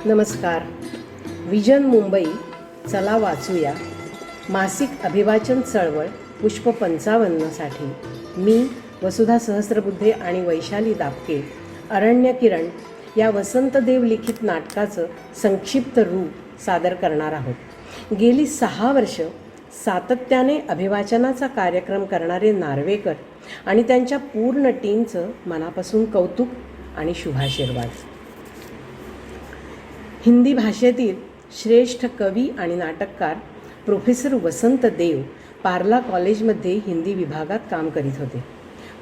नमस्कार. विजन मुंबई चला वाचूया मासिक अभिवाचन चळवळ पुष्प 55साठी मी वसुधा सहस्त्रबुद्धे आणि वैशाली दापके अरण्य किरण या वसंतदेव लिखित नाटकाचं संक्षिप्त रूप सादर करणार आहोत. गेली 6 वर्ष सातत्याने अभिवाचनाचा कार्यक्रम करणारे नार्वेकर आणि त्यांच्या पूर्ण टीमचं मनापासून कौतुक आणि शुभाशीर्वाद. हिंदी भाषेतील श्रेष्ठ कवी आणि नाटककार प्रोफेसर वसंत देव पार्ला कॉलेजमध्ये हिंदी विभागात काम करीत होते.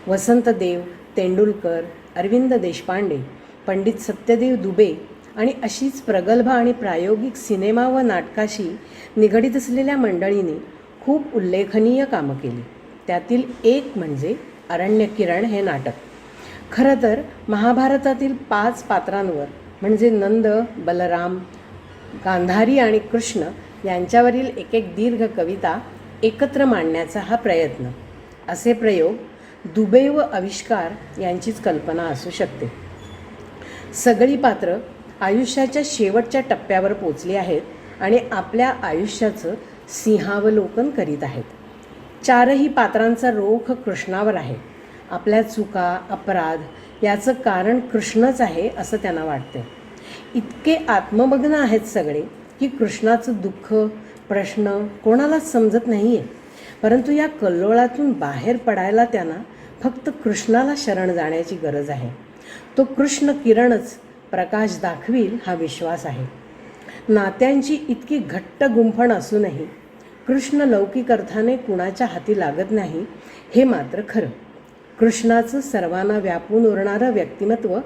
वसंत देव, तेंडुलकर, अरविंद देशपांडे, पंडित सत्यदेव दुबे आणि अशीच प्रगल्भ आणि प्रायोगिक सिनेमा व नाटकाशी निगडीत असलेल्या मंडळींनी खूप उल्लेखनीय कामं केली. त्यातील एक म्हणजे अरण्य किरण हे नाटक. खरं तर महाभारतातील 5 पात्रांवर म्हणजे नंद, बलराम, गांधारी आणि कृष्ण यांच्यावरील एक दीर्घ कविता एकत्र मांडण्याचा हा प्रयत्न. असे प्रयोग दुबे व आविष्कार यांचीच कल्पना असू शकते. सगळी पात्र आयुष्याच्या शेवटच्या टप्प्यावर पोचली आहेत आणि आपल्या आयुष्याचं सिंहावलोकन करीत आहेत. 4ही पात्रांचा रोख कृष्णावर आहे. आपल्या चुका, अपराध याचं कारण कृष्णच आहे असं त्यांना वाटते. इतके आत्ममग्न आहेत सगळे की कृष्णाचं दुःख, प्रश्न कोणालाच समजत नाही आहे. परंतु या कल्लोळातून बाहेर पडायला त्यांना फक्त कृष्णाला शरण जाण्याची गरज आहे. तो कृष्ण किरणच प्रकाश दाखवील हा विश्वास आहे. नात्यांची इतकी घट्ट गुंफण असूनही कृष्ण लौकिक अर्थाने कुणाच्या हाती लागत नाही हे मात्र खरं. कृष्णाचं सर्वांना व्यापून उरणारं व्यक्तिमत्व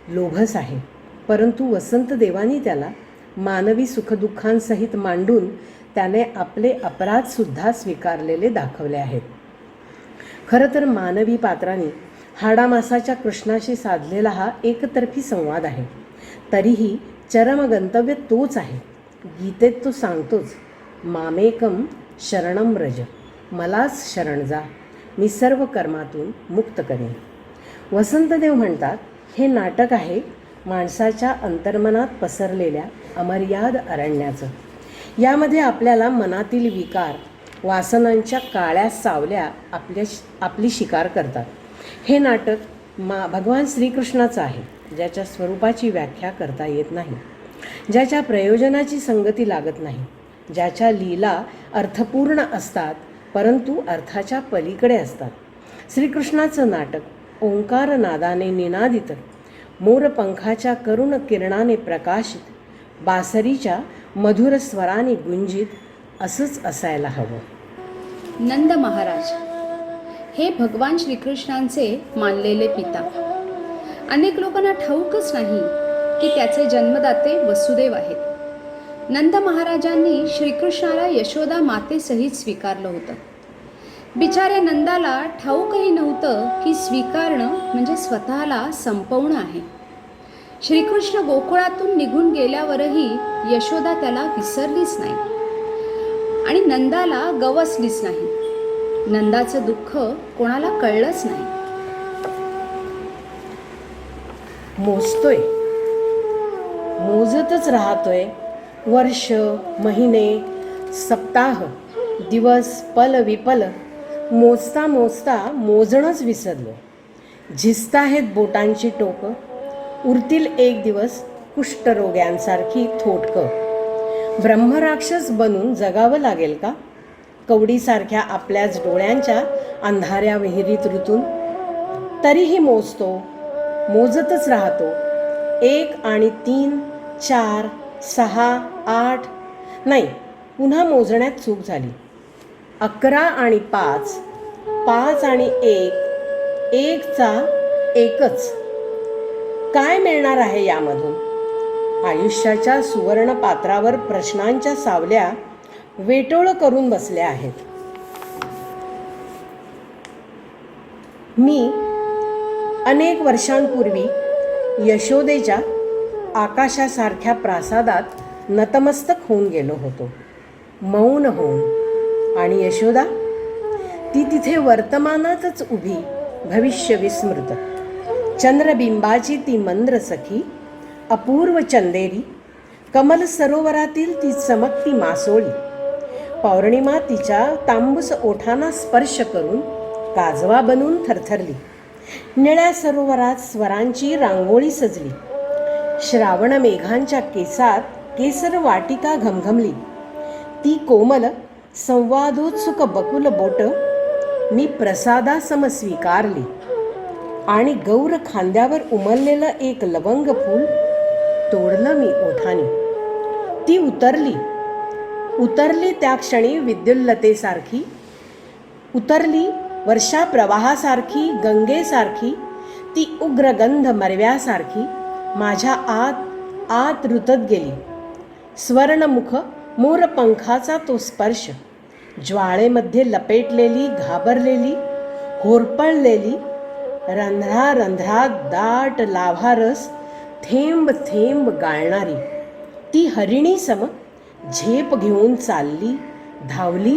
लोभस आहे. परंतु वसंतदेवांनी त्याला मानवी सुखदुःखांसहित मांडून त्याने आपले अपराधसुद्धा स्वीकारलेले दाखवले आहेत. खरं तर मानवी पात्रांनी हाडामासाच्या कृष्णाशी साधलेला हा एकतर्फी संवाद आहे. तरीही चरमगंतव्य तोच आहे. गीतेत तो सांगतोच, मामेकम शरणम व्रज, मलाच शरण जा, मी सर्व कर्मातून मुक्त करेन. वसंतदेव म्हणतात, हे नाटक आहे माणसाच्या अंतर्मनात पसरलेल्या अमर्याद अरण्याचं. यामध्ये आपल्याला मनातील विकार, वासनांच्या काळ्या सावल्या आपली शिकार करतात. हे नाटक भगवान श्रीकृष्णाचं आहे, ज्याच्या स्वरूपाची व्याख्या करता येत नाही, ज्याच्या प्रयोजनाची संगती लागत नाही, ज्याच्या लीला अर्थपूर्ण असतात परंतु अर्थाच्या पलीकडे असतात. श्रीकृष्णाचं नाटक ओंकार नादाने निनादित, मोरपंखाच्या करुण किरणाने प्रकाशित, बासरीच्या मधुर स्वराने गुंजित असंच असायला हवं. नंद महाराज हे भगवान श्रीकृष्णांचे मानलेले पिता. अनेक लोकांना ठाऊकच नाही की त्याचे जन्मदाते वसुदेव आहेत. नंद महाराजांनी श्रीकृष्णाला यशोदा मातेसहित स्वीकारलं होतं. बिचाऱ्या नंदाला ठाऊकही नव्हतं की स्वीकारणं म्हणजे स्वतःला संपवणं आहे. श्रीकृष्ण गोकुळातून निघून गेल्यावरही यशोदा त्याला विसरलीच नाही आणि नंदाला गवसलीच नाही. नंदाचं दुःख कोणाला कळलंच नाही. मोजतोय, मोजतच राहतोय. वर्ष, महिने, सप्ताह, दिवस, पल विपल मोजता मोजता मोजणंच विसरलो. झिजताहेत बोटांची टोकं, उरतील एक दिवस कुष्ठरोग्यांसारखी थोटकं. ब्रह्मराक्षस बनून जगावं लागेल का कवडीसारख्या आपल्याच डोळ्यांच्या अंधाऱ्या विहिरीत ऋतून? तरीही मोजतो, मोजतच राहतो. 1 आणि 3, 4, 6, 8 नाही, पुन्हा मोजण्यात चूक झाली. 11 आणि 5, 5 आणि 1, 1चा 1च. काय मिळणार आहे यामधून? आयुष्याच्या सुवर्ण पात्रावर प्रश्नांच्या सावल्या वेटोळ करून बसल्या आहेत. मी अनेक वर्षांपूर्वी यशोदेच्या आकाशासारख्या प्रासादात नतमस्तक होऊन गेलो होतो, मौन होऊन. आणि यशोदा ती तिथे वर्तमानातच उभी, भविष्य विस्मृत. चंद्रबिंबाची ती मंद्र सखी, अपूर्व चंदेरी, कमल सरोवरातील ती चमकती मासोळी, पौर्णिमा तिच्या तांबूस ओठांना स्पर्श करून काजवा बनून थरथरली. निळ्या सरोवरात स्वरांची रांगोळी सजली. श्रावण मेघांच्या केसात केसर वाटिका घमघमली. ती कोमल संवादोत्सुक बकुल बोट मी प्रसादासम स्वीकारली आणि गौर खांद्यावर उमललेलं एक लवंग फूल तोडलं मी ओठाने. ती उतरली त्या क्षणी विद्युल्लतेसारखी, उतरली वर्षा प्रवाहासारखी, गंगेसारखी. ती उग्रगंध मरव्यासारखी माझ्या आत आत रुतत गेली. स्वर्णमुख मोरपंखाचा तो स्पर्श, ज्वाळेमध्ये लपेटलेली, घाबरलेली, होरपळलेली, रंध्रारंध्रात दाट लाभारस थेंब थेंब गाळणारी ती हरिणी सम झेप घेऊन चालली, धावली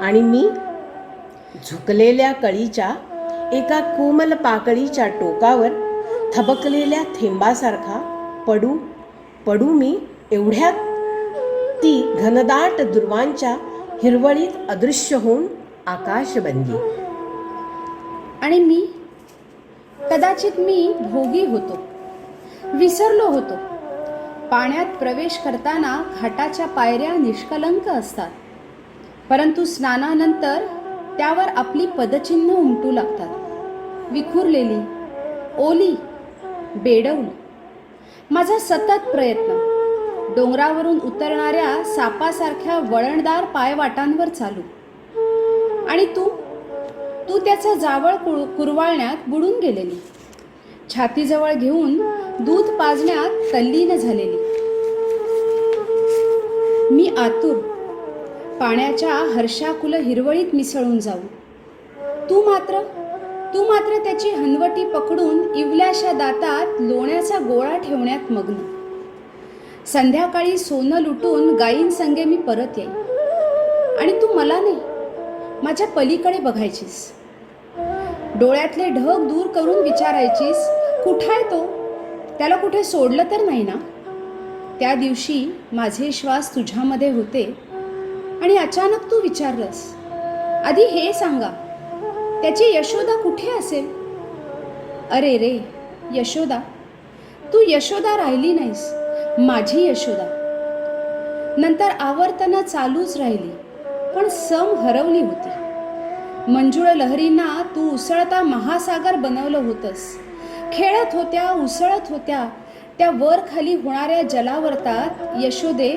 आणि मी झुकलेल्या कळीच्या एका कोमल पाकळीच्या टोकावर थबकलेल्या थेंबासारखा पडू मी. एवढ्यात ती घनदाट दुर्वांच्या हिरवळीत अदृश्य होऊन आकाश बनली. आणि मी कदाचित भोगी होतो, विसरलो होतो. पाण्यात प्रवेश करताना घाटाच्या पायऱ्या निष्कलंक असतात, परंतु स्नानानंतर त्यावर आपली पदचिन्ह उमटू लागतात, विखुरलेली, ओली, बेडौल. माझा सतत प्रयत्न डोंगरावरून उतरणाऱ्या सापासारख्या वळणदार पायवाटांवर चालू, आणि तू त्याचा जावळ कुरवाळण्यात बुडून गेलेली, छातीजवळ घेऊन दूध पाजण्यात तल्लीन झालेली. मी आतुर, पाण्याच्या हर्षाकुल हिरवळीत मिसळून जाऊ. तू मात्र त्याची हनवटी पकडून इवल्याशा दातात लोण्याचा गोळा ठेवण्यात मग्न. संध्याकाळी सोनं लुटून गायींसंगे मी परत येईन, आणि तू मला नाही, माझ्या पलीकडे बघायचीस. डोळ्यातले ढग दूर करून विचारायचीस, कुठाय तो? त्याला कुठे सोडलं तर नाही ना? त्या दिवशी माझे श्वास तुझ्यामध्ये होते आणि अचानक तू विचारलंस, आधी हे सांगा, त्याची यशोदा कुठे असेल? अरे रे यशोदा, तू यशोदा राहिली नाहीस, माझी यशोदा. नंतर आवर्तनं चालूच राहिली, पण सम हरवली होती. मंजुळ लहरींना तू उसळता महासागर बनवलं होतंस. खेळत होत्या, उसळत होत्या त्या वर खाली होणाऱ्या जलावर्तात. यशोदे,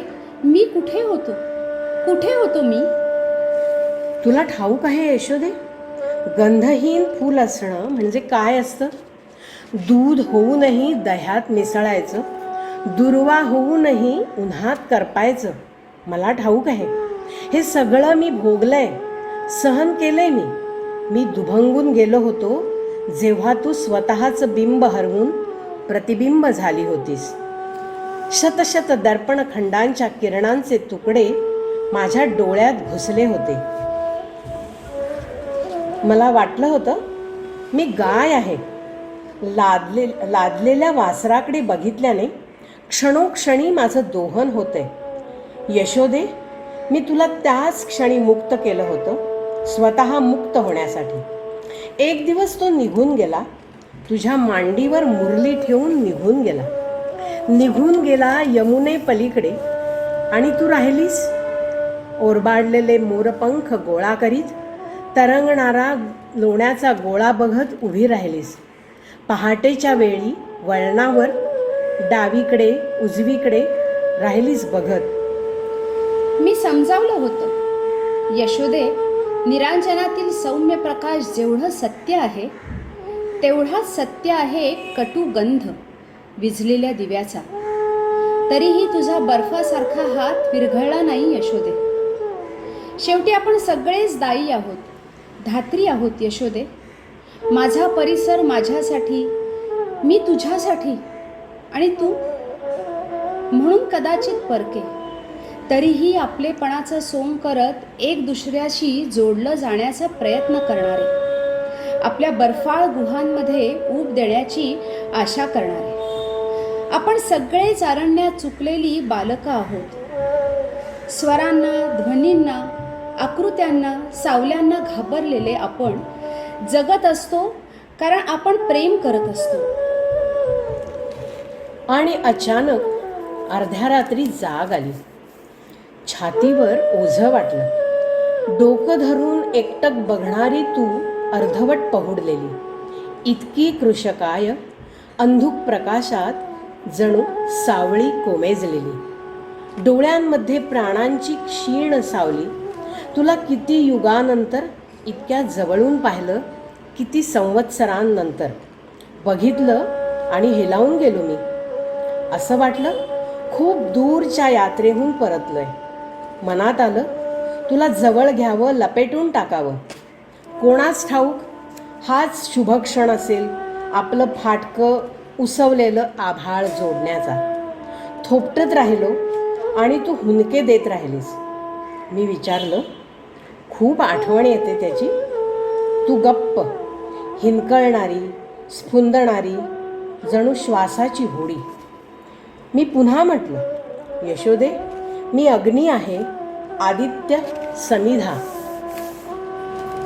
मी कुठे होतो मी? तुला ठाऊक आहे यशोदे, गंधहीन फूल असणं म्हणजे काय असतं? दूध होऊनही दह्यात मिसळायचं, दुर्वा होऊनही उन्हात करपायचं. मला ठाऊक आहे, हे सगळं मी भोगलंय, सहन केलंय. मी दुभंगून गेलो होतो जेव्हा तू स्वतःचं बिंब हरवून प्रतिबिंब झाली होतीस. शतशत दर्पणखंडांच्या किरणांचे तुकडे माझ्या डोळ्यात घुसले होते. मला वाटलं होतं मी गाय आहे. लादलेल्या वासराकडे बघितल्याने क्षणोक्षणी माझं दोहन होतंय. यशोदे, मी तुला त्याच क्षणी मुक्त केलं होतं, स्वतः मुक्त होण्यासाठी. एक दिवस तो निघून गेला, तुझ्या मांडीवर मुरली ठेवून निघून गेला यमुने पलीकडे, आणि तू राहिलीस ओरबाडलेले मोरपंख गोळा करीत, तरंगणारा लोण्याचा गोळा बघत उभी राहिलीस. पहाटेच्या वेळी वळणावर डावीकडे उजवीकडे राहिलीस बघत. मी समजावलं होतं, यशोदे, निरांजनातील सौम्य प्रकाश जेवढं सत्य आहे तेवढाच सत्य आहे कटू गंध विझलेल्या दिव्याचा. तरीही तुझा बर्फासारखा हात विरघळला नाही यशोदे. शेवटी आपण सगळेच दायी आहोत, धात्री आहोत यशोदे. माझा परिसर माझ्यासाठी, मी तुझ्यासाठी, आणि तू म्हणून कदाचित परके. तरीही आपलेपणाचं सोंग करत एक दुसऱ्याशी जोडलं जाण्याचा प्रयत्न करणारे, आपल्या बर्फाळ गुहांमध्ये ऊब देण्याची आशा करणारे. आपण सगळेच अरण्यात चुकलेली बालकं आहोत. स्वरांना, ध्वनींना, आकृत्यांना, सावल्यांना घाबरलेले आपण जगत असतो, कारण आपण प्रेम करत असतो. आणि अचानक अर्ध्या रात्री जाग आली. छातीवर ओझं वाटलं. डोकं धरून एकटक बघणारी तू अर्धवट पहुडलेली, इतकी कृशकाय, अंधुक प्रकाशात जणू सावळी कोमेजलेली. डोळ्यांमध्ये प्राणांची क्षीण सावली. तुला किती युगानंतर इतक्या जवळून पाहिलं, किती संवत्सरांनंतर बघितलं आणि हेलावून गेलो मी. असं वाटलं खूप दूरच्या यात्रेहून परतलोय. मनात आलं तुला जवळ घ्यावं, लपेटून टाकावं. कोणास ठाऊक हाच शुभक्षण असेल आपलं फाटकं उसवलेलं आभाळ जोडण्याचा. थोपटत राहिलो आणि तू हुंदके देत राहिलीस. मी विचारलं, खूप आठवण येते त्याची. तू गप्प, हिंदकळणारी, स्फुंदणारी, जणू श्वासाची होडी. मी पुन्हा म्हटलं, यशोदे, मी अग्नी आहे, आदित्य समिधा.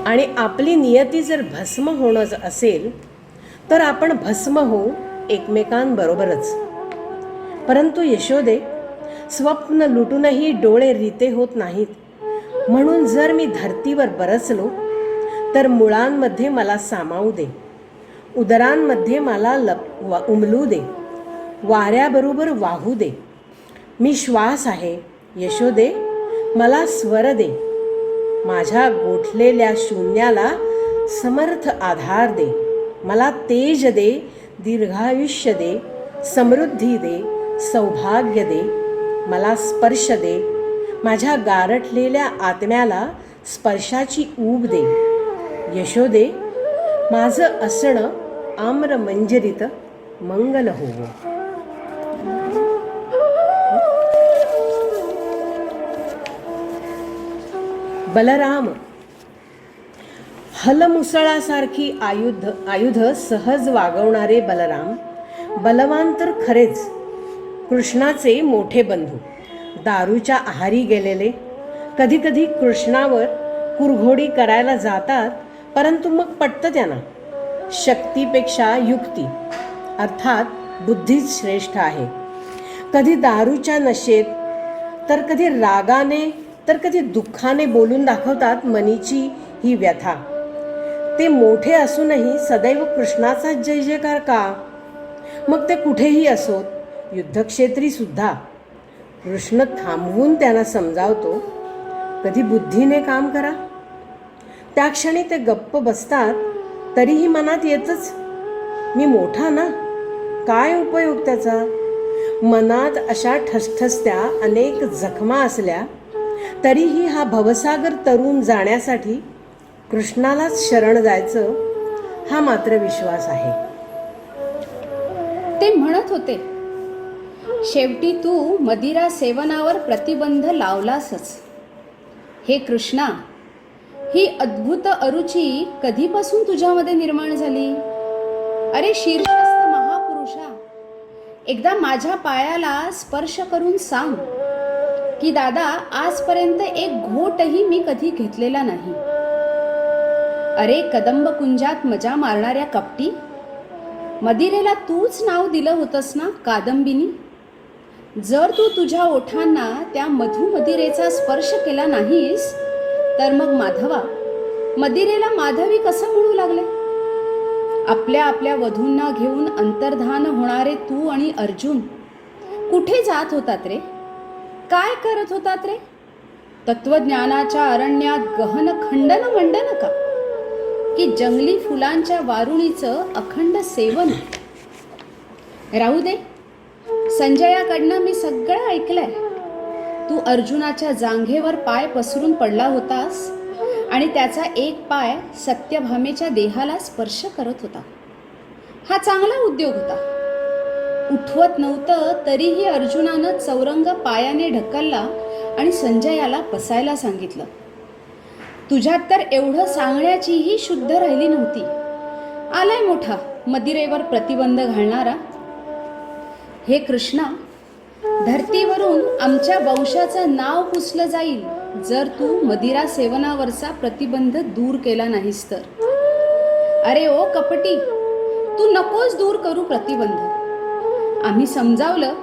आणि आपली नियती जर भस्म होणं असेल तर आपण भस्म होऊ एकमेकांबरोबरच. परंतु यशोदे, स्वप्न लुटूनही डोळे रिते होत नाहीत. म्हणून जर मी धर्तीवर बरसलो तर मुळांमध्ये मला सामावू दे, उदरांमध्ये मला उमलू दे, वाऱ्याबरोबर वाहू दे. मी श्वास आहे यशोदे, मला स्वर दे. माझ्या गोठलेल्या शून्याला समर्थ आधार दे. मला तेज दे, दीर्घायुष्य दे, समृद्धी दे, सौभाग्य दे. मला स्पर्श दे. माझ्या गारठलेल्या आत्म्याला स्पर्शाची ऊब दे. यशोदे, माझं असणं आम्रमंजरीत मंगल होवो. बलराम, हलमुसळासारखी आयुध सहज वागवणारे बलराम, बलवान तर खरेच, कृष्णाचे मोठे बंधू. दारूच्या आहारी गेलेले, कधी कधी कृष्णावर कुरघोडी करायला जातात, परंतु मग पटतं त्यांना. शक्तीपेक्षा युक्ती अर्थात बुद्धीच श्रेष्ठ आहे. कधी दारूच्या नशेत, तर कधी रागाने, तर कधी दुःखाने बोलून दाखवतात मनीची ही व्यथा. ते मोठे असूनही सदैव कृष्णाचाच जय जयकार का? मग ते कुठेही असोत, युद्धक्षेत्री सुद्धा. कृष्ण थांबवून त्यांना समजावतो, कधी बुद्धीने काम करा. त्या क्षणी ते गप्प बसतात, तरीही मनात येतच, मी मोठा ना, काय उपयोग त्याचा. मनात अशा ठसठसत्या अनेक जखमा असल्या तरीही हा भवसागर तरून जाण्यासाठी कृष्णालाच शरण जायचं, हा मात्र विश्वास आहे. ते म्हणत होते, शेवटी तू मदिरा सेवनावर प्रतिबंध लावलासच. हे कृष्णा, ही अद्भुत अरुची कधीपासून तुझ्यामध्ये निर्माण झाली? अरे शीर्षस्थ महापुरुषा, एकदा माझ्या पायाला स्पर्श करून सांग की दादा, आजपर्यंत एक घोटही मी कधी घेतलेला नाही. अरे कदंब कुंजात मजा मारणाऱ्या कपटी, मदिरेला तूच नाव दिलं होतंस ना, कादंबिनी. जर तू तुझ्या ओठांना त्या मधुमदिरेचा स्पर्श केला नाहीस, तर मग माधवा, मदिरेला माधवी कसं म्हणू लागले? आपल्या आपल्या वधूंना घेऊन अंतर्धान होणारे तू आणि अर्जुन कुठे जात होतात रे? काय करत होतात रे? तत्वज्ञानाच्या अरण्यात गहन खंडन मंडन का, की जंगली फुलांच्या वारुणीचं अखंड सेवन? राहू दे, संजयाकडनं मी सगळं ऐकलंय. तू अर्जुनाच्या जांघेवर पाय पसरून पडला होतास आणि त्याचा एक पाय सत्यभामेच्या देहाला स्पर्श करत होता. हा चांगला उद्योग होता. उठवत नव्हतं तरीही अर्जुनानं चौरंग पायाने ढकलला आणि संजयाला बसायला सांगितलं. तुझ्यात तर एवढं सांगण्याचीही शुद्ध राहिली नव्हती. आलाय मोठा मदिरेवर प्रतिबंध घालणारा. हे कृष्णा, धरतीवरून आमच्या वंशाचं नाव पुसलं जाईल जर तू मदिरा सेवनावरचा प्रतिबंध दूर केला नाहीस तर. अरे ओ कपटी, तू नकोच दूर करू प्रतिबंध. आम्ही समजावलं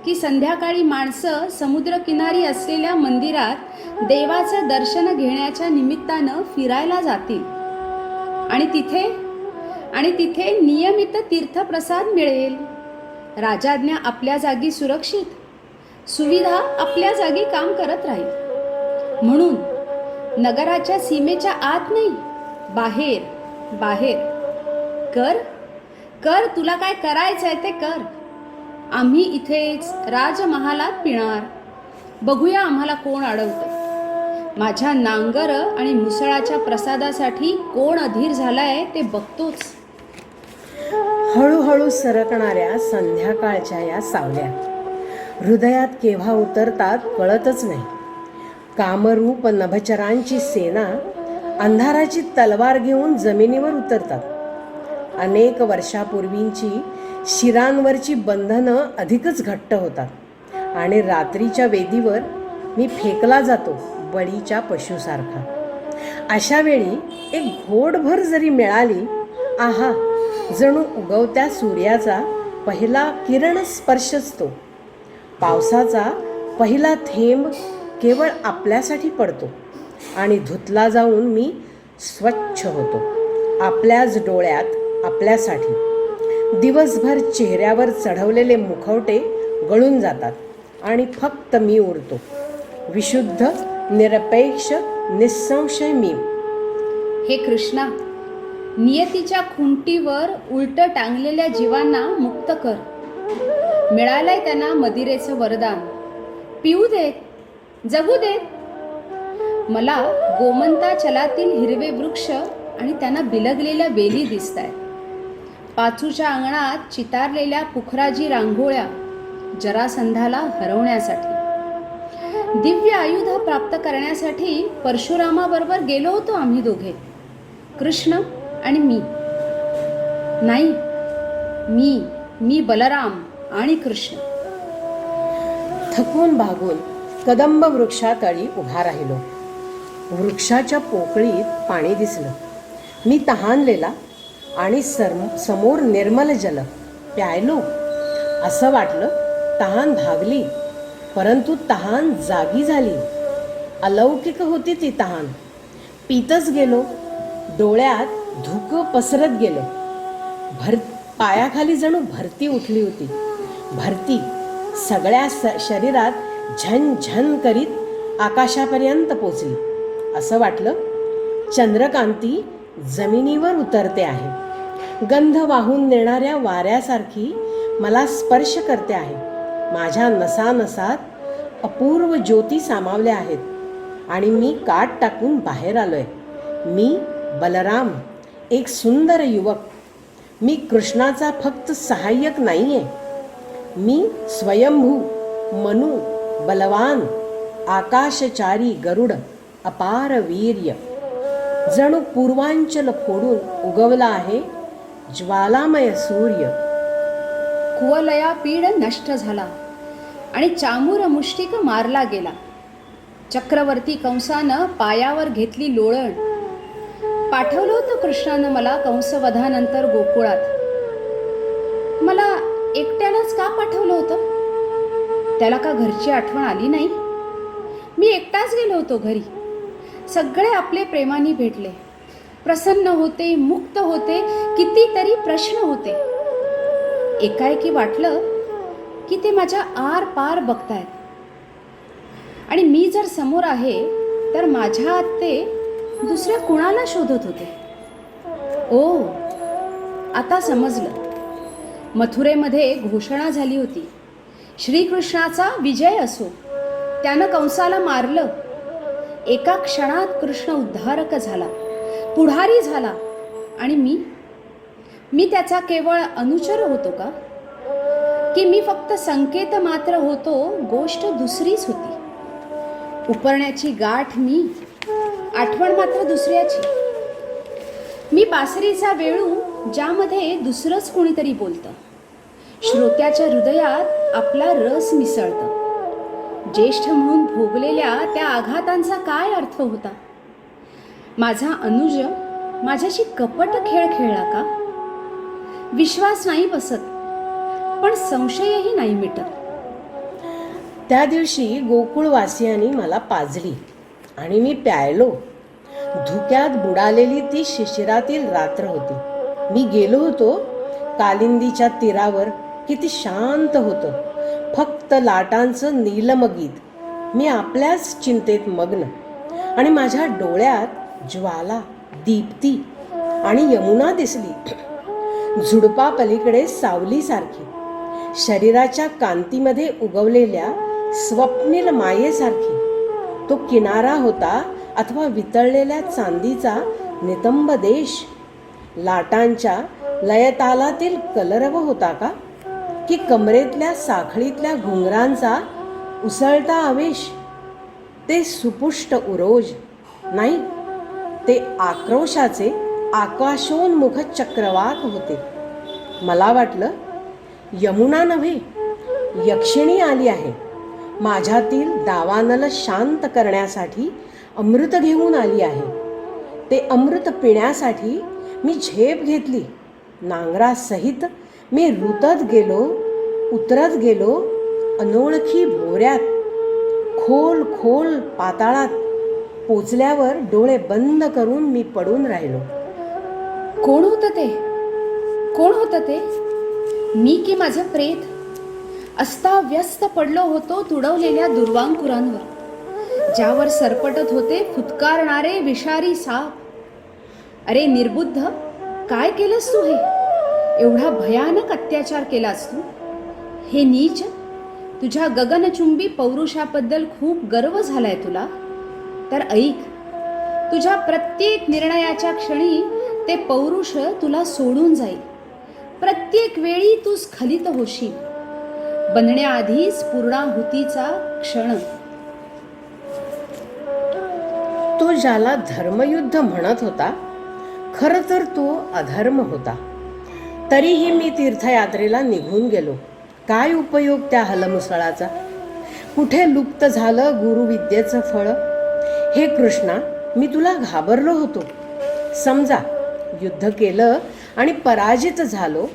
की संध्याकाळी माणसं समुद्रकिनारी असलेल्या मंदिरात देवाचं दर्शन घेण्याच्या निमित्तानं फिरायला जातील आणि तिथे नियमित तीर्थप्रसाद मिळेल. राजाज्ञा आपल्या जागी सुरक्षित, सुविधा आपल्या जागी काम करत राहील. म्हणून नगराच्या सीमेच्या आत नाही, बाहेर बाहेर कर तुला काय करायचंय ते कर. आम्ही इथेच राजमहालात पिणार. बघूया आम्हाला कोण अडवतं. माझ्या नांगर आणि मुसळाच्या प्रसादासाठी कोण अधीर झालाय ते बघतोच. हळूहळू सरकणाऱ्या संध्याकाळच्या या सावल्या हृदयात केव्हा उतरतात कळतच नाही. कामरूप नभचरांची सेना अंधाराची तलवार घेऊन जमिनीवर उतरतात. अनेक वर्षापूर्वींची शिरांवरची बंधनं अधिकच घट्ट होतात आणि रात्रीच्या वेदीवर मी फेकला जातो बळीच्या पशुसारखा. अशा वेळी एक घोटभर जरी मिळाली, आहा, जणू उगवत्या सूर्याचा पहिला किरण स्पर्शच तो. पावसाचा पहिला थेंब केवळ आपल्यासाठी पडतो आणि धुतला जाऊन मी स्वच्छ होतो आपल्याच डोळ्यात आपल्यासाठी. दिवसभर चेहऱ्यावर चढवलेले मुखवटे गळून जातात आणि फक्त मी उरतो, विशुद्ध, निरपेक्ष, निसंशय मी. हे कृष्णा, नियतीच्या खुंटीवर उलट टांगलेल्या जीवांना मुक्त कर. मिळालंय त्यांना मदिरेचं वरदान. पिऊ देत, जगू देत. मला गोमंताचलातील हिरवे वृक्ष आणि त्यांना बिलगलेल्या वेली दिसतायत. पाचूच्या अंगणात चितारलेल्या पुखराजी रांगोळ्या जरासंधाला हरवण्यासाठी. दिव्य आयुध प्राप्त करण्यासाठी परशुरामाबरोबर गेलो होतो आम्ही दोघे, कृष्ण आणि मी. नाही, मी बलराम आणि कृष्ण. थकून भागून कदंब वृक्षातळी उभा राहिलो. वृक्षाच्या पोकळीत पाणी दिसलं. मी तहानलेला आणि समोर निर्मल जल प्यायलो. असं वाटलं तहान भागली, परंतु तहान जागी झाली. अलौकिक होती ती तहान. पितच गेलो. डोळ्यात धुकं पसरत गेलं. पायाखाली जणू भरती उठली होती. भरती सगळ्या शरीरात झन करीत आकाशापर्यंत पोचली. असं वाटलं चंद्रकांती जमिनीवर उतरते आहे. गंध वाहून नेणाऱ्या वाऱ्यासारखी मला स्पर्श करते आहे. माझ्या नसानसात अपूर्व ज्योती सामावल्या आहेत आणि मी काट टाकून बाहेर आलोय. मी बलराम, एक सुंदर युवक. मी कृष्णाचा फक्त सहाय्यक नाहीये. मी स्वयंभू, मनु, बलवान, आकाशचारी गरुड, अपार वीर्य. जणू पूर्वांचल फोडून उगवला आहे ज्वालामय सूर्य. कुवलया पीड नष्ट झाला आणि चामूर मुष्टिक मारला गेला. चक्रवर्ती कंसानं पायावर घेतली लोळण. पाठवलं होतं कृष्णानं मला कंसवधानंतर गोकुळात. मला एकट्यालाच का पाठवलं होतं? त्याला का घरची आठवण आली नाही? मी एकटाच गेलो होतो घरी. सगळे आपले प्रेमाने भेटले, प्रसन्न होते, मुक्त होते. कितीतरी प्रश्न होते. एकाएकी वाटलं की ते माझ्या आर पार बघतायत आणि मी जर समोर आहे तर माझ्या आत ते दुसऱ्या कुणाला शोधत होते. ओ, आता समजलं. मथुरेमध्ये घोषणा झाली होती, श्रीकृष्णाचा विजय असो. त्यानं कंसाला मारलं. एका क्षणात कृष्ण उद्धारक झाला, पुढारी झाला. आणि मी त्याचा केवळ अनुचर होतो का? की मी फक्त संकेत मात्र होतो? गोष्ट दुसरीच होती. उपरण्याची गाठ मी, आठवण मात्र दुसऱ्याची. मी बासरीचा वेळू ज्यामध्ये दुसरंच कोणीतरी बोलतं. श्रोत्याच्या हृदयात आपला रस मिसळतं. ज्येष्ठ म्हणून भोगलेल्या त्या आघातांचा काय अर्थ होता? माझा अनुज माझ्याशी कपट खेळ खेळला का? विश्वास नाही बसत, पण संशयही नाही मिटत. त्या दिवशी गोकुळवासियांनी मला पाजली आणि मी प्यायलो. धुक्यात बुडालेली ती शिशिरातील रात्र होती. मी गेलो होतो कालिंदीच्या तीरावर. किती शांत होतं, फक्त लाटांचं नीलमगीत. मी आपल्याच चिंतेत मग्न, आणि माझ्या डोळ्यात ज्वाला, दीप्ती आणि यमुना दिसली. झुडपापलीकडे सावलीसारखी, शरीराच्या कांतीमध्ये उगवलेल्या स्वप्नील मायेसारखी. तो किनारा होता अथवा वितळलेल्या चांदीचा नितंब देश? लाटांच्या लयतालातील कलरव होता का? की कमरेतल्या साखळीतल्या घुंगरांचा उसळता आवेश? ते सुपुष्ट उरोज नाही, ते आक्रोशाचे आकाशोन्मुख चक्रवाक होते. मला वाटलं यमुना नव्हे, यक्षिणी आली आहे. माझ्यातील दावानल शांत करण्यासाठी अमृत घेऊन आली आहे. ते अमृत पिण्यासाठी मी झेप घेतली. नांगरासहित मी रुतत गेलो, उतरत गेलो अनोळखी भोवऱ्यात, खोल खोल पाताळात. पोचल्यावर डोळे बंद करून मी पडून राहिलो. कोण होतं ते? कोण होतं ते? मी की माझं प्रेत? अस्ताव्यस्त पडलो होतो तुडवलेल्या दुर्वांकुरांवर, ज्यावर सरपटत होते फुत्कारणारे विषारी साप. अरे निर्बुद्ध, काय केलंस तू हे? एवढा भयानक अत्याचार केलास तू? हे नीच, तुझ्या गगनचुंबी पौरुषाबद्दल खूप गर्व झालाय तुला? तर ऐक, तुझ्या प्रत्येक निर्णयाच्या क्षणी ते पौरुष तुला सोडून जाईल. प्रत्येक वेळी तू स्खलित होशील, बनण्याआधीच पूर्णाहुतीचा क्षण. तो ज्याला धर्मयुद्ध म्हणत होता, खरं तर तो अधर्म होता. तरीही मी तीर्थयात्रेला निघून गेलो. काय उपयोग त्या हलमुसळाचा? कुठे लुप्त झालं गुरुविद्येचं फळ? हे कृष्णा, मी तुला घाबरलो होतो. समजा युद्ध केलं आणि पराजित झालो,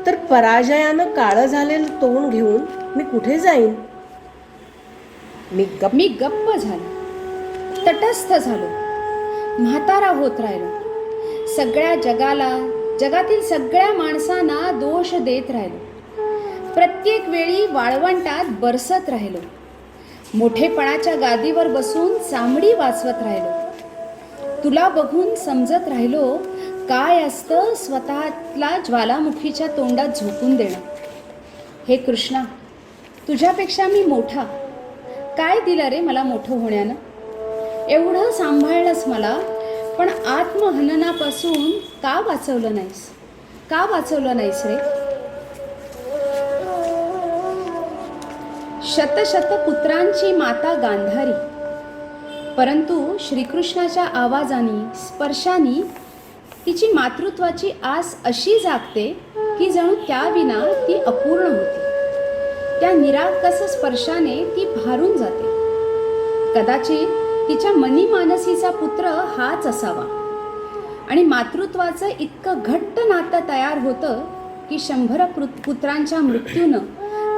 तर पराजयानं काळं झालेलं तोंड घेऊन मी कुठे जाईन? मी गप्प झालो, तटस्थ झालो, म्हातारा होत राहिलो. सगळ्या जगाला, जगातील सगळ्या माणसांना दोष देत राहिलो. प्रत्येक वेळी वाळवंटात बरसत राहिलो. मोठेपणाच्या गादीवर बसून चामडी वाचवत राहिलो. तुला बघून समजत राहिलो काय असतं स्वतःला ज्वालामुखीच्या तोंडात झोकून देणं. हे कृष्णा, तुझ्यापेक्षा मी मोठा. काय दिलं रे मला मोठं होण्यानं? एवढं सांभाळलंस मला, पण आत्महननापासून का वाचवलं नाहीस? का वाचवलं नाहीस रे? शतशत पुत्रांची माता गांधारी, परंतु श्रीकृष्णाच्या आवाजाने, स्पर्शाने तिची मातृत्वाची आस अशी जागते की जणू त्याविना ती अपूर्ण होती. त्या निराकस स्पर्शाने ती भारून जाते. कदाचित तिच्या मनीमानसीचा पुत्र हाच असावा. आणि मातृत्वाचं इतकं घट्ट नातं तयार होतं की 100 पुत्रांच्या मृत्यूनं,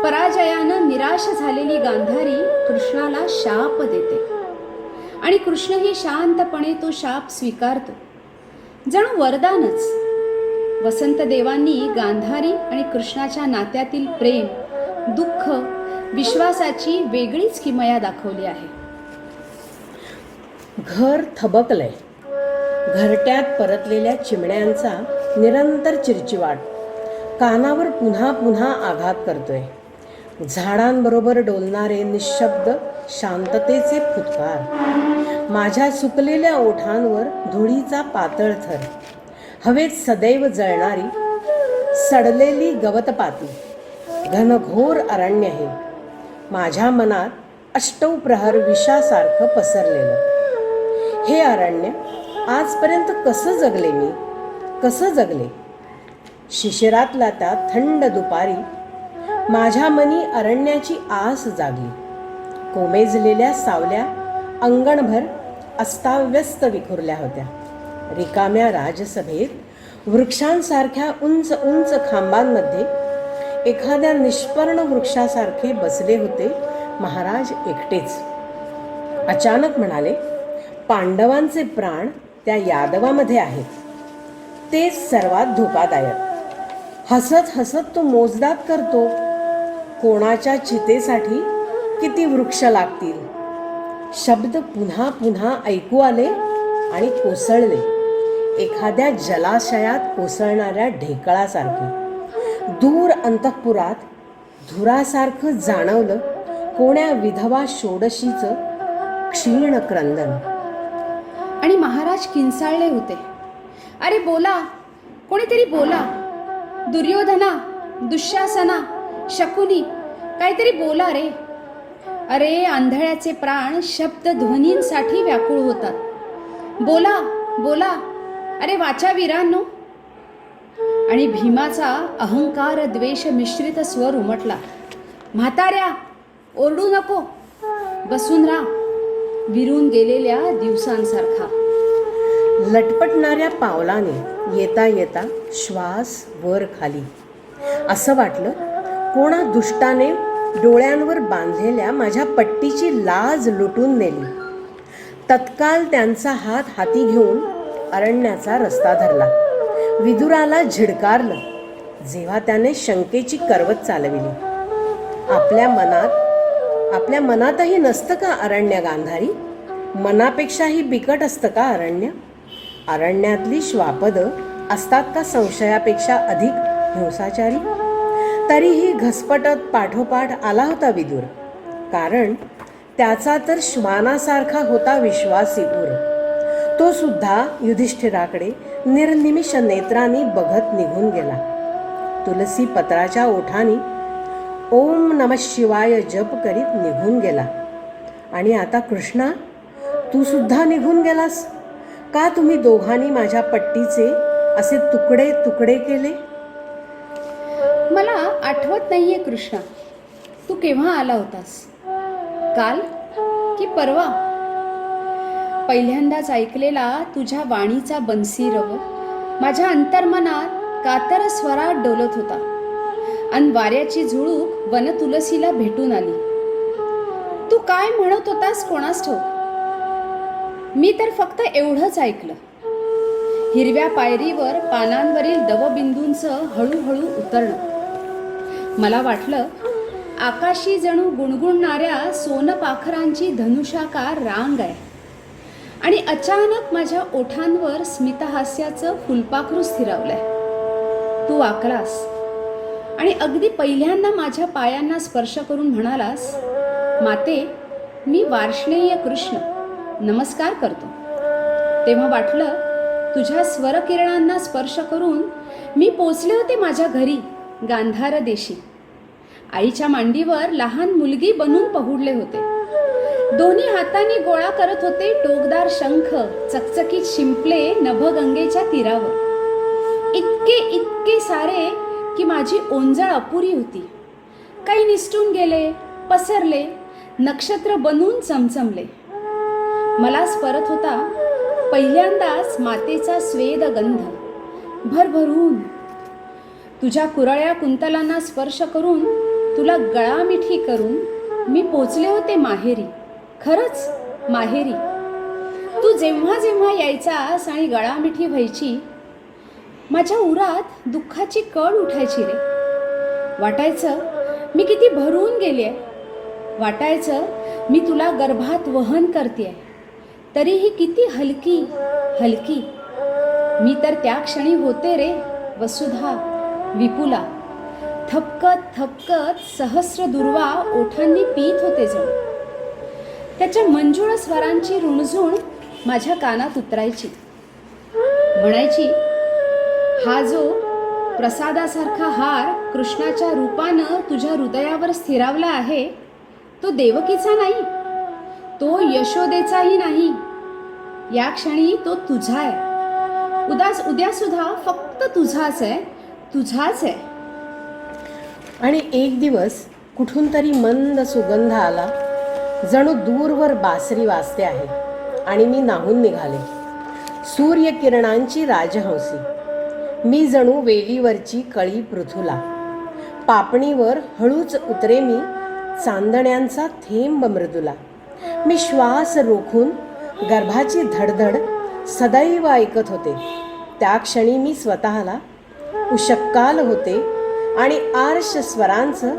पराजयानं निराश झालेली गांधारी कृष्णाला शाप देते. आणि कृष्णही शांतपणे तो शाप स्वीकारतो, जणू वरदानच. वसंतदेवांनी गांधारी आणि कृष्णाच्या नात्यातील प्रेम, दुःख, विश्वासाची वेगळीच किमया दाखवली आहे. घर थबकलंय. घरट्यात परतलेल्या चिमण्यांचा निरंतर चिरचिवाट कानावर पुन्हा पुन्हा आघात करतोय. झाडांबरोबर डोलणारे निशब्द शांततेचे फुटकार. माझ्या सुकलेल्या ओठांवर धुळीचा पातळ थर. हवेत सदैव जळणारी सडलेली गवतपाती. घनघोर अरण्य हे. माझ्या मनात अष्टौप्रहर विषासारखं पसरलेलं. हे अरण्य आजपर्यंत कसं जगले मी? कसं जगले? शिशिरातला त्या थंड दुपारी माझ्या मनी अरण्याची आस जागली. कोमेजलेल्या सावल्या अंगणभर अस्ताव्यस्त विखुरल्या होत्या. रिकाम्या राजसभेत वृक्षांसारख्या उंच उंच खांबांमध्ये एखाद्या निष्पर्ण वृक्षासारखे बसले होते महाराज एकटेच. अचानक म्हणाले, पांडवांचे प्राण त्या यादवामध्ये आहेत. तेच सर्वात धोकादायक. हसत हसत तो मोजदाद करतो, कोणाच्या चितेसाठी किती वृक्ष लागतील. शब्द पुन्हा पुन्हा ऐकू आले आणि कोसळले, एखाद्या जलाशयात कोसळणाऱ्या ढेकळासारखे. दूर अंतःपुरात धुरासारखं जाणवलं कोण्या विधवा षोडशीचं क्षीण क्रंदन. आणि महाराज किंचाळले होते. अरे बोला, कोणीतरी बोला. दुर्योधना, दुःशासना, शकुनी, काहीतरी बोला रे. अरे आंधळ्याचे प्राण शब्दध्वनींसाठी व्याकुळ होतात. बोला बोला, अरे वाचा वीरांनो. आणि भीमाचा अहंकार द्वेष मिश्रित स्वर उमटला. म्हाताऱ्या, ओरडू नको, बसून राहा. विरून गेलेल्या दिवसांसारखा. लटपटणाऱ्या पावलाने येता येता श्वास वर खाली. असं वाटलं कोणा दुष्टाने डोळ्यांवर बांधलेल्या माझ्या पट्टीची लाज लुटून नेली. तत्काल त्यांचा हात हाती घेऊन अरण्याचा रस्ता धरला. विदुराला झिडकारलं जेव्हा त्याने शंकेची करवत चालविली. आपल्या मनातही नसतं का अरण्य गांधारी? मनापेक्षाही बिकट असतं का अरण्य? अरण्यातली श्वापदं असतात का संशयापेक्षा अधिक हिंसाचारी? तरीही घसपटत पाठोपाठ आला होता विदुर, कारण त्याचा तर श्वानासारखा होता विश्वासी उर. तो सुद्धा युधिष्ठिराकडे निर्निमिष नेत्रांनी बघत निघून गेला. तुलसी पत्राच्या ओठांनी ओम नमः शिवाय जप करीत निघून गेला. आणि आता कृष्णा, तू सुद्धा निघून गेलास का? तुम्ही दोघांनी माझ्या पट्टीचे असे तुकडे तुकडे केले? मला आठवत नाहीये कृष्णा, तू केव्हा आला होतास? काल की परवा? पहिल्यांदाच ऐकलेला तुझ्या वाणीचा बन्सीरव माझ्या अंतर्मनात कातर स्वरात डोलत होता. आणि वाऱ्याची झुळूक वनतुलसीला भेटून आली. तू काय म्हणत होतास कोणास ठाऊक? मी तर फक्त एवढंच ऐकलं, हिरव्या पायरीवर पानांवरील दवबिंदूंचं हळूहळू उतरणं. मला वाटलं आकाशी जणू गुणगुणणाऱ्या सोनपाखरांची धनुषाकार रांग आहे. आणि अचानक माझ्या ओठांवर स्मितहास्याचं फुलपाखरू स्थिरावलंय. तू वाकलास आणि अगदी पहिल्यांदा माझ्या पायांना स्पर्श करून म्हणालास, माते, मी वार्ष्णेय कृष्ण नमस्कार करतो. तेव्हा वाटलं तुझ्या स्वरकिरणांना स्पर्श करून मी पोचले होते माझ्या घरी गांधार देशी. आईच्या मांडीवर लहान मुलगी बनून पहुडले होते. दोन्ही हातांनी गोळा करत होते टोकदार शंख, चकचकीत शिंपले नभगंगेच्या तीरावर. इतके सारे की माझी ओंजळ अपुरी होती. काही निसटून गेले, पसरले, नक्षत्र बनून चमचमले. मला स्फरत होता पहिल्यांदाच मातेचा स्वेद गंध. भरभरून तुझ्या कुरळ्या कुंतलांना स्पर्श करून, तुला गळामिठी करून मी पोचले होते माहेरी. खरंच माहेरी. तू जेव्हा जेव्हा यायचास आणि गळामिठी व्हायची, माझ्या उरात दुःखाची कळ उठायची रे. वाटायचं मी किती भरून गेली आहे. वाटायचं मी तुला गर्भात वहन करते, तरीही किती हलकी हलकी. मी तर त्या क्षणी होते रे वसुधा, विपुला. थपकत थपकत सहस्र दुर्वा ओठांनी पीत होते जणू. त्याच्या मंजुळ स्वरांची रुणझुण माझ्या कानात उतरायची. म्हणायची, हा जो प्रसादासारखा हार कृष्णाच्या रूपानं तुझ्या हृदयावर स्थिरावला आहे, तो देवकीचा नाही, तो यशोदेचाही नाही. या क्षणी तो तुझा आहे. उद्या सुद्धा फक्त तुझाच आहे, तुझाच आहे. आणि एक दिवस कुठून तरी मंद सुगंध आला, जणू दूरवर बासरी वाजते आहे. आणि मी नाहून निघाले, सूर्यकिरणांची राजहंसी. मी जणू वेलीवरची कळी पृथुला. पापणीवर हळूच उतरे मी, चांदण्यांचा थेंब मृदुला. मी श्वास रोखून गर्भाची धडधड सदैव ऐकत होते. त्या क्षणी मी स्वतःला उशक्काल होते आणि आर्ष स्वरांचं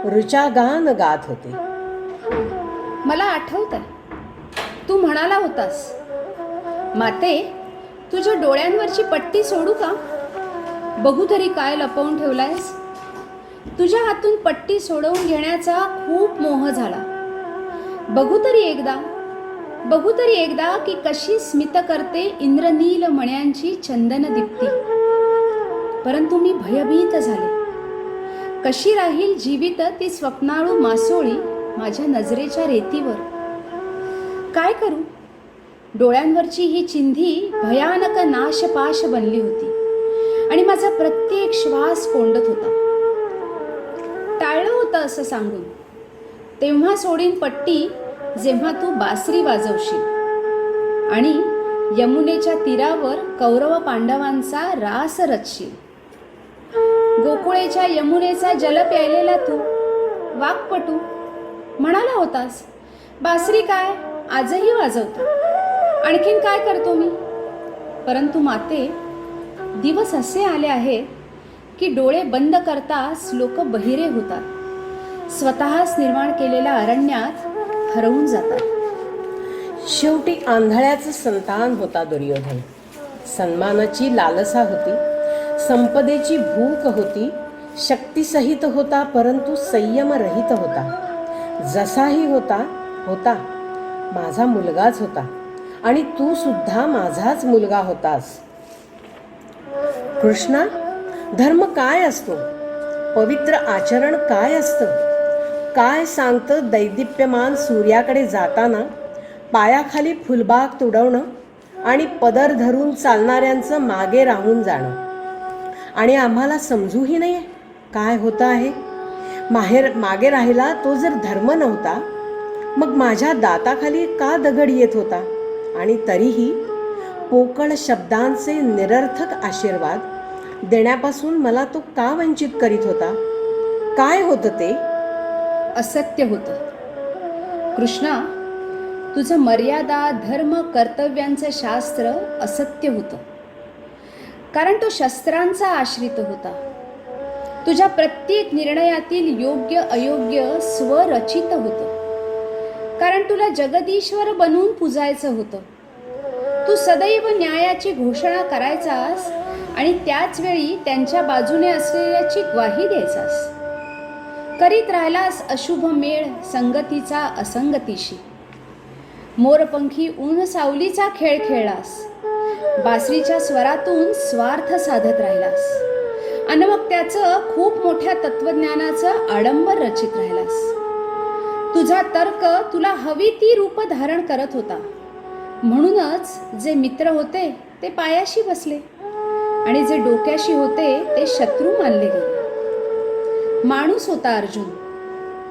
ऋचागान गात होते. मला आठवतंय, तू म्हणाला होतास, माते, तुझ्या डोळ्यांवरची पट्टी सोडू का? बघू तरी काय लपवून ठेवलायस. तुझ्या हातून पट्टी सोडवून घेण्याचा खूप मोह झाला. बघू तरी एकदा की कशी स्मित करते इंद्रनील मण्यांची चंदन दीप्ती. परंतु मी भयभीत झाले. कशी राहील जीवित ती स्वप्नाळू मासोळी माझ्या नजरेच्या रेतीवर? काय करू? डोळ्यांवरची ही चिंधी भयानक नाशपाश बनली होती आणि माझा प्रत्येक श्वास कोंडत होता. टाळलं होतं असं सांगून, तेव्हा सोडीन पट्टी जेव्हा तू बासरी वाजवशील आणि यमुनेच्या तीरावर कौरव पांडवांचा रास रचशील. गोकुळेच्या यमुनेचा जल प्यायलेला तू वाक्पटू म्हणाला होतास, बासरी काय आजही वाजवतो. आणखीन काय करतो मी? परंतु माते, दिवस असे आले आहेत की डोळे बंद करताच लोक बहिरे होतात, स्वतःच निर्माण केलेल्या अरण्यात हरवून जातात. शेवटी आंधळ्याचं संतान होता दुर्योधन. सन्मानाची लालसा होती, संपदेची भूक होती, शक्तीसहित होता परंतु संयमरहित होता. जसाही होता माझा मुलगाच होता आणि तू सुद्धा माझाच मुलगा होतास. कृष्णा, धर्म काय असतो? पवित्र आचरण काय असतं? काय सांगतं दैदिप्यमान सूर्याकडे जाताना पायाखाली फुलबाग तुडवणं आणि पदर धरून चालणाऱ्यांचं मागे राहून जाणं? आणि आम्हाला समजूही नाही काय होतं आहे. मागे राहिला तो जर धर्म नव्हता, मग माझ्या दाताखाली का दगड येत होता? आणि तरीही पोकळ शब्दांचे निरर्थक आशीर्वाद देण्यापासून मला तो का वंचित करीत होता? काय होतं ते? असत्य होतं. कृष्णा, तुझं मर्यादा, धर्म, कर्तव्यांचं शास्त्र असत्य होतं, कारण तो शस्त्रांचा आश्रित होता. तुझ्या प्रत्येक निर्णयातील योग्य अयोग्य स्वरचित होतं, कारण तुला जगदीश्वर बनवून पुजायचं होतं. तू सदैव न्यायाची घोषणा करायचास आणि त्याच वेळी त्यांच्या बाजूने असलेल्याची ग्वाही द्यायचास. करीत राहिलास अशुभ मेळ संगतीचा असंगतीशी. मोरपंखी ऊन सावलीचा खेळ खेळलास. बासरीच्या स्वरातून स्वार्थ साधत राहिलास आणि मग त्याचं खूप मोठ्या तत्वज्ञानाचं आडंबर रचित राहिलास. तुझा तर्क तुला हवी ती रूप धारण करत होता. म्हणूनच जे मित्र होते ते पायाशी बसले आणि जे डोक्याशी होते ते शत्रू मानले गेले. माणूस होता अर्जुन,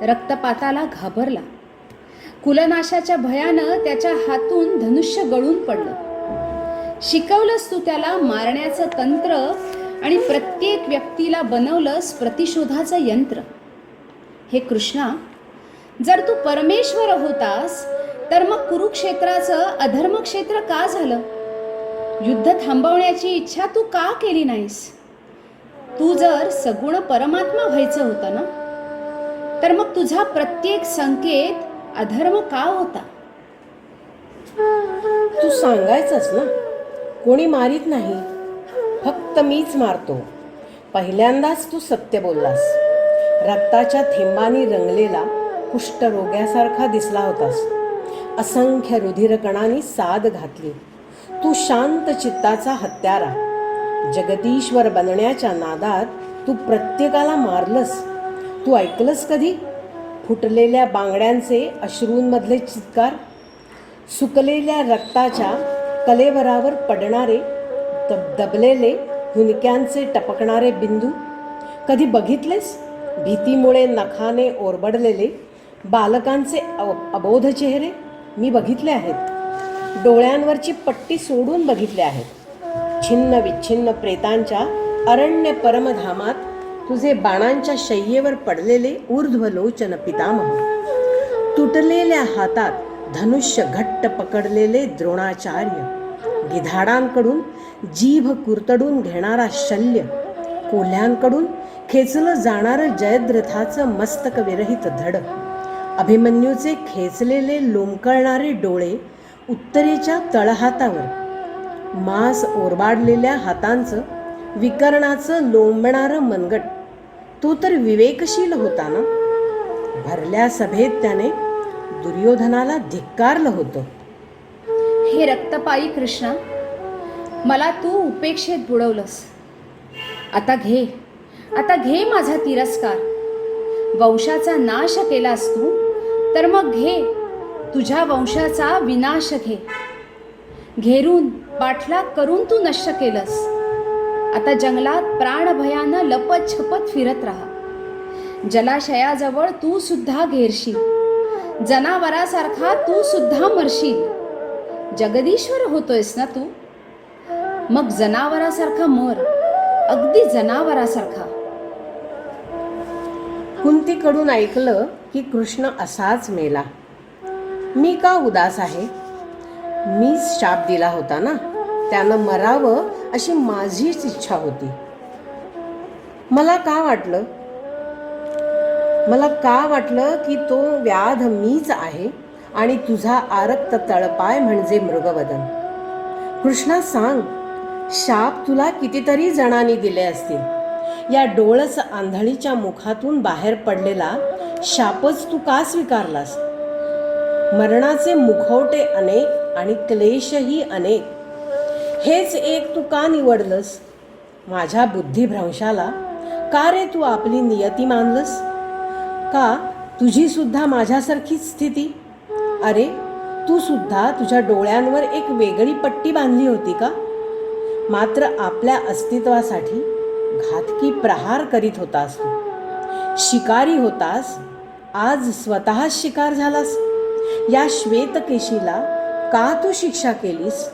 रक्तपाताला घाबरला. कुलनाशाच्या भयानं त्याच्या हातून धनुष्य गळून पडलं. शिकवलंस तू त्याला मारण्याचं तंत्र आणि प्रत्येक व्यक्तीला बनवलंस प्रतिशोधाचं यंत्र. हे कृष्णा, जर तू परमेश्वर होतास तर मग कुरुक्षेत्राचं अधर्मक्षेत्र का झालं? युद्ध थांबवण्याची इच्छा तू का केली नाहीस? तू जर सगुण परमात्मा व्हायचं होतं ना, तर मग तुझा प्रत्येक संकेत अधर्म का होता? तू सांगायचंच ना, कोणी मारीत नाही, फक्त मीच मारतो. पहिल्यांदाच तू सत्य बोललास. रक्ताच्या थेंबांनी रंगलेला कुष्ठरोग्यासारखा दिसला होतास. असंख्य रुधिरकणांनी साद घातली. तू शांत चित्ताचा हत्यारा. जगदीश्वर बनण्याच्या नादात तू प्रत्येकाला मारलंस. तू ऐकलंस कधी फुटलेल्या बांगड्यांचे अश्रूंमधले चित्कार? सुकलेल्या रक्ताच्या कलेवरावर पडणारे दबलेले हुंदक्यांचे टपकणारे बिंदू कधी बघितलेस? भीतीमुळे नखाने ओरबडलेले बालकांचे अबोध चेहरे मी बघितले आहेत. डोळ्यांवरची पट्टी सोडून बघितले आहेत. छिन्न विच्छिन्न प्रेतांच्या अरण्य परमधामात तुझे बाणांच्या शय्येवर पडलेले ऊर्ध्वलोचन पितामह, तुटलेल्या हातात धनुष्य घट्ट पकडलेले द्रोणाचार्य, गिधाडांकडून जीभ कुरतडून घेणारा शल्य, कोल्ह्यांकडून खेचलं जाणारं जयद्रथाचं मस्तक विरहित धड, अभिमन्यूचे खेचलेले लोंबकळणारे डोळे उत्तरेच्या तळहातावर, मांस ओरबाडलेल्या हातांचं विकर्णाचं लोंबणारं मनगट. तो तर विवेकशील होता ना. भरल्या सभेत त्याने दुर्योधनाला धिक्कारलं होतं. हे रक्तपायी कृष्णा, मला तू उपेक्षेत बुडवलंस. आता घे माझा तिरस्कार. वंशाचा नाश केलास तू, तर मग घे तुझ्या वंशाचा विनाश घे. घेरून पाठलाग करून तू नष्ट केलंस. आता जंगलात प्राणभयानं लपत छपत फिरत राहा. जलाशयाजवळ तू सुद्धा घेरशील. जनावरासारखा तू सुद्धा मरशील. जगदीश्वर होतोयस ना तू, मग जनावरासारखा मर, अगदी जनावरासारखा. कुंतीकडून ऐकलं की कृष्ण असाच मेला. मी का उदास आहे? मीच शाप दिला होता ना. त्यानं मरावं अशी माझीच इच्छा होती. मला का वाटलं की तो व्याध मीच आहे आणि तुझा आरक्त तळपाय म्हणजे मृगवदन. कृष्णा सांग, शाप तुला कितीतरी जणांनी दिले असतील. या डोळस आंधळीच्या मुखातून बाहेर पडलेला शापच तू का स्वीकारलास? मरणाचे मुखवटे अनेक आणि क्लेशही अनेक. हेच एक तू का निवडलंस? माझ्या बुद्धिभ्रंशाला का रे तू आपली नियती मानलंस? का तुझी सुद्धा माझ्यासारखीच स्थिती? अरे, तू सुद्धा तुझ्या डोळ्यांवर एक वेगळी पट्टी बांधली होती का? मात्र आपल्या अस्तित्वासाठी घातकी प्रहार करीत होतास तू. शिकारी होतास, आज स्वतः शिकार झालास. या श्वेतकेशीला का तू शिक्षा केलीस?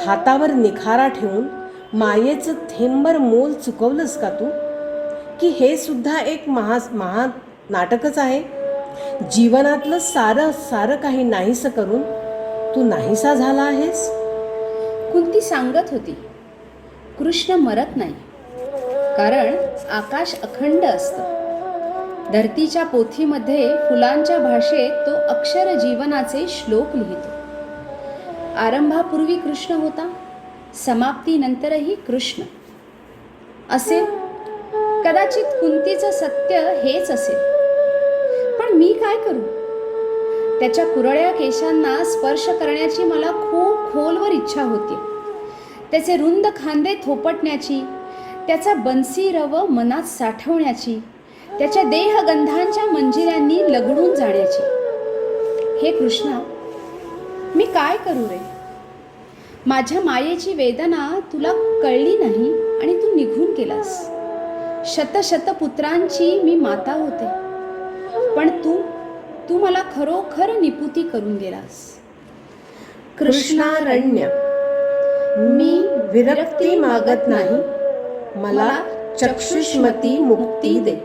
हातावर निखारा ठेवून मायेचं थेंबर मोल चुकवलंस का तू? की हे सुद्धा एक महा नाटकच आहे? जीवनातलं सारं काही नाहीसं करून तू नाहीसा झाला आहेस. कुंती सांगत होती, कृष्ण मरत नाही, कारण आकाश अखंड असतं. धरतीच्या पोथीमध्ये फुलांच्या भाषेत तो अक्षर जीवनाचे श्लोक लिहितो. आरंभापूर्वी कृष्ण होता, समाप्तीनंतरही कृष्ण असेल. कदाचित कुंतीचं सत्य हेच असेल. पण मी काय करू? त्याच्या कुरळ्या केशांना स्पर्श करण्याची मला खूप खोलवर इच्छा होती. त्याचे रुंद खांदे थोपटण्याची, त्याचा बन्सी रव मनात साठवण्याची, त्याच्या देहगंधांच्या मंजिऱ्यांनी लगडून जाण्याची. हे कृष्णा, मी काय करू रे? माझ्या मायेची वेदना तुला कळली नाही आणि तू निघून गेलास. शत पुत्रांची मी माता होते, पण तू मला खरोखर निपुती करून गेलास. कृष्णारण्य. मी विरक्ती मागत नाही, मला चक्षुष्मती मुक्ती दे.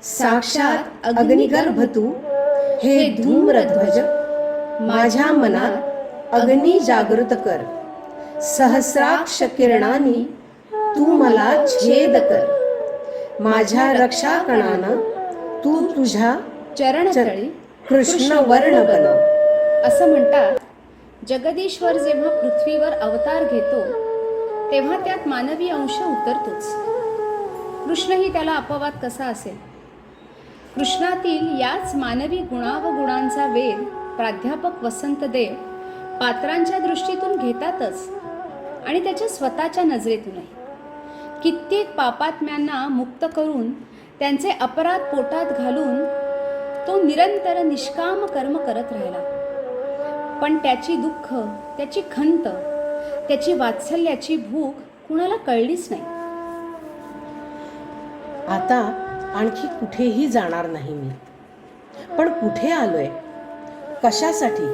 साक्षात अग्निगर्भ तू, हे धूम्रध्वज. माझ्या मनात अग्नी जागृत कर. सहस्राक्ष किरणांनी तू मला छेद कर. माझ्या रक्षाकणानं तू तुझ्या चरणतळी कृष्ण वर्ण बनव. असं म्हणतात, जगदीश्वर जेव्हा पृथ्वीवर अवतार घेतो तेव्हा त्यात मानवी अंश उतरतोच. कृष्णही त्याला अपवाद कसा असेल? कृष्णातील याच मानवी गुणावगुणांचा वेध प्राध्यापक वसंतदेव पात्रांच्या दृष्टीतून घेतातच आणि त्याच्या स्वतःच्या नजरेतूनही. कित्येक पापात्म्यांना मुक्त करून त्यांचे अपराध पोटात घालून तो निरंतर निष्काम कर्म करत राहिला. पण त्याची दुःख, त्याची खंत, त्याची वात्सल्याची भूक कुणाला कळलीच नाही. आता आणखी कुठेही जाणार नाही मी. पण कुठे आलोय? कशासाठी?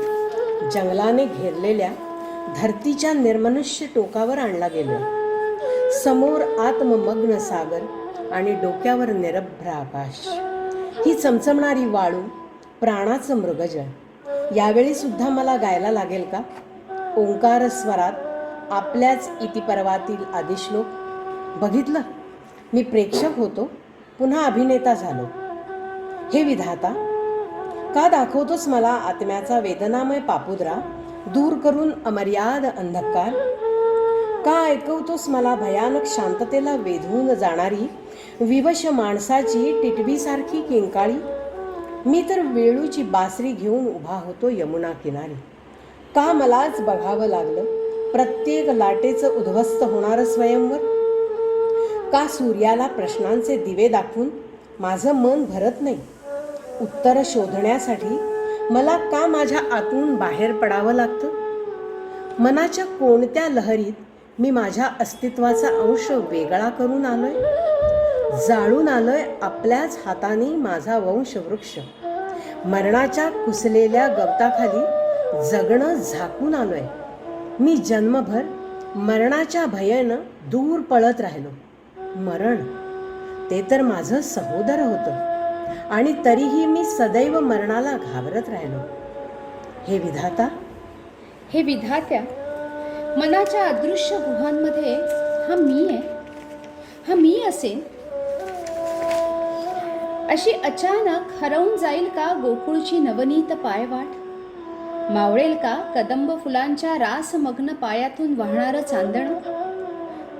जंगलाने घेरलेल्या धरतीच्या निर्मनुष्य टोकावर आणला गेलोय. समोर आत्ममग्न सागर आणि डोक्यावर निरभ्र आकाश. ही चमचमणारी वाळू, प्राणाचं मृगजळ. यावेळी सुद्धा मला गायला लागेल का? ओंकार स्वरात आपल्याच इतिपर्वातील आदिश्लोक. बघितलं, मी प्रेक्षक होतो, पुन्हा अभिनेता झालो. हे विधाता, का दाखवतोस मला आत्म्याचा वेदनामय पापुद्रा दूर करून अमर्याद अंधकार? का ऐकवतोस मला भयानक शांततेला वेधून जाणारी विवश माणसाची टिटवीसारखी किंकाळी? मी तर वेळूची बासरी घेऊन उभा होतो यमुना किनारी. का मलाच बघावं लागलं प्रत्येक लाटेचं उद्ध्वस्त होणारं स्वयंवर? का सूर्याला प्रश्नांचे दिवे दाखवून माझं मन भरत नाही? उत्तर शोधण्यासाठी मला का माझ्या आतून बाहेर पडावं लागतं? मनाच्या कोणत्या लहरीत मी माझ्या अस्तित्वाचा अंश वेगळा करून आलोय? जाळून आलोय आपल्याच हाताने माझा वंशवृक्ष. मरणाच्या कुसलेल्या गवताखाली जगणं झाकून आलोय. मी जन्मभर मरणाच्या भयानं दूर पळत राहिलो. मरण, ते तर माझं सहोदर होतं, आणि तरीही मी सदैव मरणाला घाबरत राहिलो. हे विधाता, हे विधात्या, मनाच्या अदृश्य गुहांमध्ये हा मी आहे, हा मी असेन. अशी अचानक हरवून जाईल का गोकुळची नवनीत पायवाट? मावळेल का कदंब फुलांच्या रासमग्न पायातून वाहणारं चांदणं?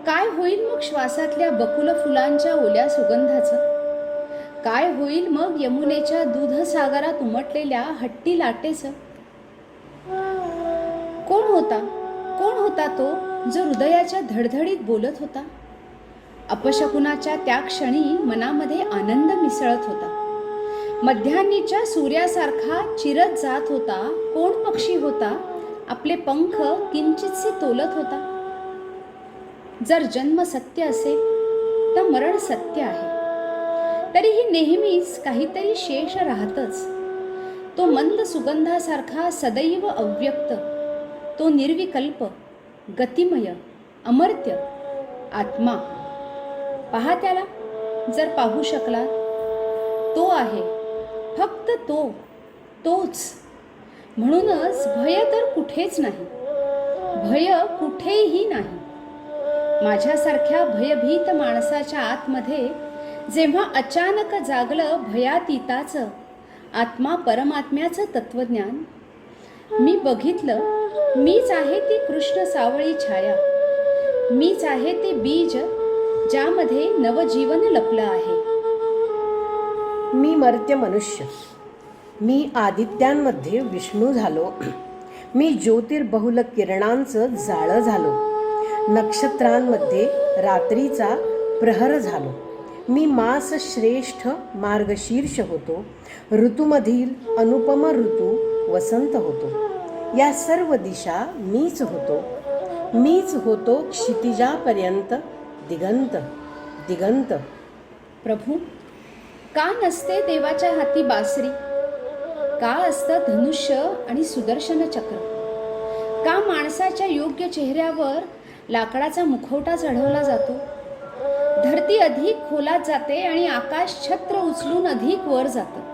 काय होईल मग श्वासातल्या बकुल फुलांच्या ओल्या सुगंधाचं? काय होईल मग यमुनेच्या दूधसागरात उमटलेल्या हट्टी लाटेचं? कोण होता तो जो हृदयाच्या धडधडीत बोलत होता? अपशकुनाच्या त्या क्षणी मनामध्ये आनंद मिसळत होता. मध्यान्नीच्या सूर्यासारखा चिरत जात होता. कोण पक्षी होता आपले पंख किंचितसे तोलत होता? जर जन्म सत्य असेल तर मरण सत्य आहे. तरीही नेहमीच काहीतरी शेष राहतच. तो मंद सुगंधासारखा सदैव अव्यक्त, तो निर्विकल्प, गतिमय, अमर्त्य आत्मा. पहा त्याला, जर पाहू शकलात. तो आहे, फक्त तोच. म्हणूनच भय तर कुठेच नाही, भय कुठेही नाही. माझ्यासारख्या भयभीत माणसाच्या आतमध्ये जेव्हा अचानक जागलं भयातीताचं, आत्मा परमात्म्याचं तत्वज्ञान, मी बघितलं, मीच आहे ती कृष्ण सावळी छाया. मीच आहे ते बीज ज्यामध्ये नवजीवन लपलं आहे. मी मर्त्य मनुष्य. मी आदित्यांमध्ये विष्णू झालो. मी ज्योतिर्बहुल किरणांचं जाळं झालो. नक्षत्रांमध्ये रात्रीचा प्रहर झालो. मी मास श्रेष्ठ मार्गशीर्ष होतो. ऋतूमधील अनुपम ऋतू वसंत होतो. या सर्व दिशा मीच होतो. मीच होतो क्षितिजापर्यंत दिगंत दिगंत. प्रभू, का नसते देवाच्या हाती बासरी? का असतं धनुष्य आणि सुदर्शन चक्र? का माणसाच्या योग्य चेहऱ्यावर लाकडाचा मुखवटा चढवला जातो? धरती अधिक खोलात जाते आणि आकाश छत्र उचलून अधिक वर जातं.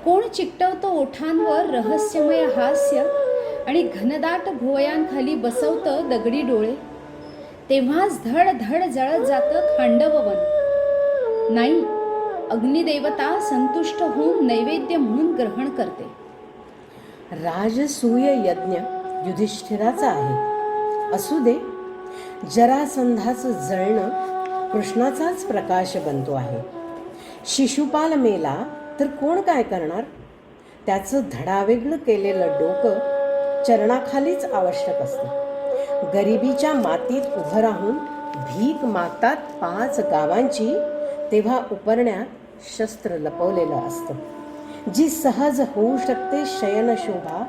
कोण चिकटवतो ओठांवर रहस्यमय हास्य आणि घनदाट भुवयांखाली बसवतं दगडी डोळे? तेव्हाच धड धड जळत जातं खांडव वन. नाही, अग्निदेवता संतुष्ट होऊन नैवेद्य म्हणून ग्रहण करते. राजसूय यज्ञ युधिष्ठिराचा आहे. असू दे, जरासंधाचं जळणं कृष्णाचाच प्रकाश बनतो आहे. शिशुपाल मेला तर कोण काय करणार? त्याचं धडावेगळं केलेलं डोकं चरणाखालीच आवश्यक असतं. गरिबीच्या मातीत उभं राहून भीक मागतात 5 गावांची, तेव्हा उपरण्यात शस्त्र लपवलेलं असतं. जी सहज होऊ शकते शयनशोभा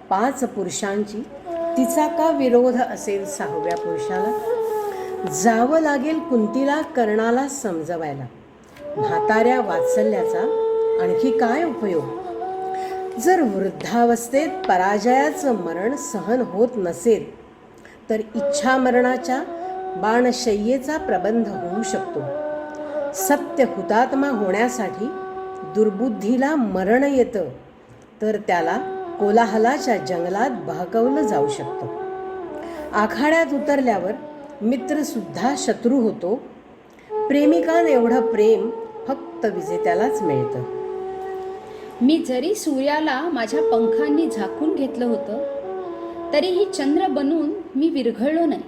5 पुरुषांची, तिचा का विरोध असेल 6व्या पुरुषाला? जावं लागेल कुंतीला कर्णाला समजवायला. म्हाताऱ्या वात्सल्याचा आणखी काय उपयोग? जर वृद्धावस्थेत पराजयाचं मरण सहन होत नसेल तर इच्छामरणाच्या बाणशय्येचा प्रबंध होऊ शकतो. सत्य हुतात्मा होण्यासाठी दुर्बुद्धीला मरण येतं तर त्याला कोलाहलाच्या जंगलात बहकवलं जाऊ शकतं. आखाड्यात उतरल्यावर मित्रसुद्धा शत्रू होतो. प्रेमिकांएवढं प्रेम फक्त विजेत्यालाच मिळतं. मी जरी सूर्याला माझ्या पंखांनी झाकून घेतलं होतं तरीही चंद्र बनून मी विरघळलो नाही.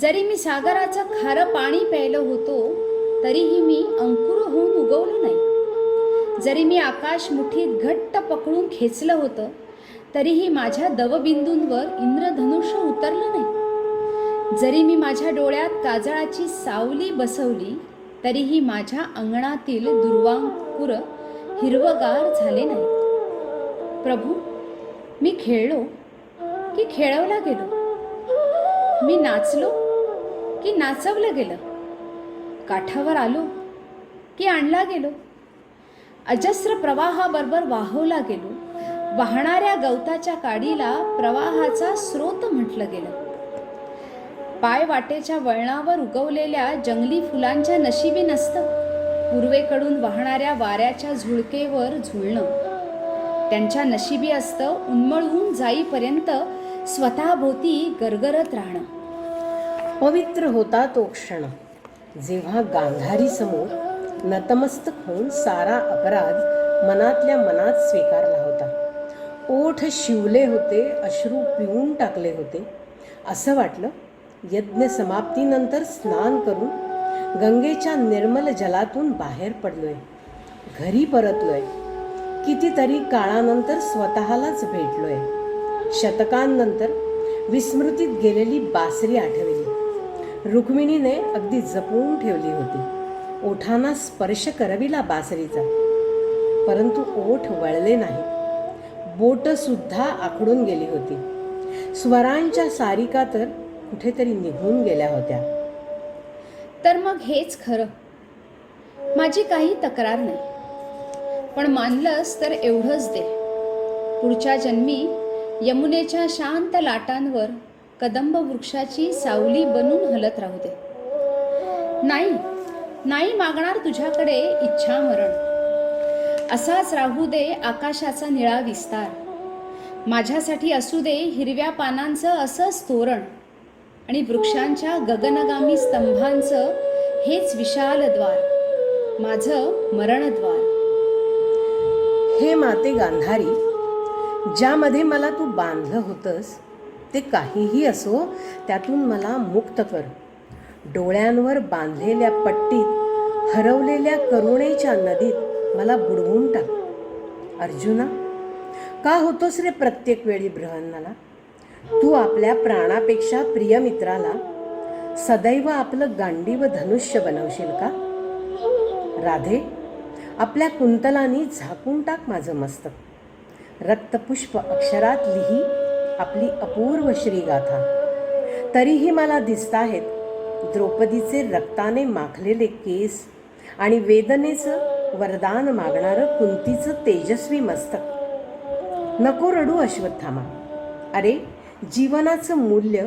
जरी मी सागराचं खारं पाणी प्यायलो होतो तरीही मी अंकुर होऊन उगवलो नाही. जरी मी आकाश मुठीत घट्ट पकडून खेचलं होतं तरीही माझ्या दवबिंदूंवर इंद्रधनुष्य उतरलं नाही. जरी मी माझ्या डोळ्यात काजळाची सावली बसवली तरीही माझ्या अंगणातील दुर्वांकुर हिरवगार झाले नाही. प्रभू, मी खेळलो की खेळवला गेलो? मी नाचलो की नाचवलं गेलं? काठावर आलो की आणला गेलो? अजस्र प्रवाहाबरोबर वाहवला गेलो. वाहणाऱ्या गवताच्या काडीला प्रवाहाचा स्रोत म्हटलं गेलं. पाय वाटेच्या वळणावर उगवलेल्या जंगली फुलांच्या नशिबी नसतं पूर्वेकडून वाहणाऱ्या वाऱ्याच्या झुळकेवर झुळणं. त्यांच्या नशिबी असतं उन्मळून जाईपर्यंत स्वतःभोवती गरगरत राहणं. पवित्र होता तो क्षण जेव्हा गांधारी समोर नतमस्तक होऊन सारा अपराध मनातल्या मनात स्वीकारला होता. ओठ शिवले होते, अश्रू पिऊन टाकले होते. असं वाटलं यज्ञ समाप्तीनंतर स्नान करून गंगेच्या निर्मल जलातून बाहेर पडलोय, घरी परतलोय. कितीतरी काळानंतर स्वतःलाच भेटलोय. शतकांनंतर विस्मृतीत गेलेली बासरी आठवली. रुक्मिणीने अगदी जपून ठेवली होती. ओठांना स्पर्श करविला बासरीचा, परंतु ओठ वळले नाही. बोट सुद्धा आखडून गेली होती. स्वरांच्या सारिका तर कुठेतरी निघून गेल्या होत्या. तर मग हेच खरं. माझी काही तक्रार नाही, पण मानलंस तर एवढंच दे. पुढच्या जन्मी यमुनेच्या शांत लाटांवर कदंब वृक्षाची सावली बनून हलत राहू दे. नाही, नाही मागणार तुझ्याकडे इच्छा मरण. असाच राहू दे आकाशाचा निळा विस्तार. माझ्यासाठी असू दे हिरव्या पानांचं असंच तोरण आणि वृक्षांच्या गगनगामी स्तंभांचं हेच विशाल द्वार, माझं मरणद्वार. हे माते गांधारी, ज्यामध्ये मला तू बांधलं होतंस ते काहीही असो, त्यातून मला मुक्त कर. डोळ्यांवर बांधलेल्या पट्टीत हरवलेल्या करुणेच्या नदीत मला बुडवून टाक. अर्जुना, का होतोस रे प्रत्येक वेळी बृहन्नाला? तू आपल्या प्राणापेक्षा प्रिय मित्राला सदैव आपलं गांडीव धनुष्य बनवशील का? राधे, आपल्या कुंतलानी झाकून टाक माझं मस्तक. रक्तपुष्प अक्षरात लिही आपली अपूर्व श्रीगाथा. तरीही मला दिसताहेत द्रौपदीचे रक्ताने माखलेले केस आणि वेदनेचं वरदान मागणारं कुंतीचं तेजस्वी मस्तक. नको रडू अश्वत्थामा. अरे, जीवनाचं मूल्य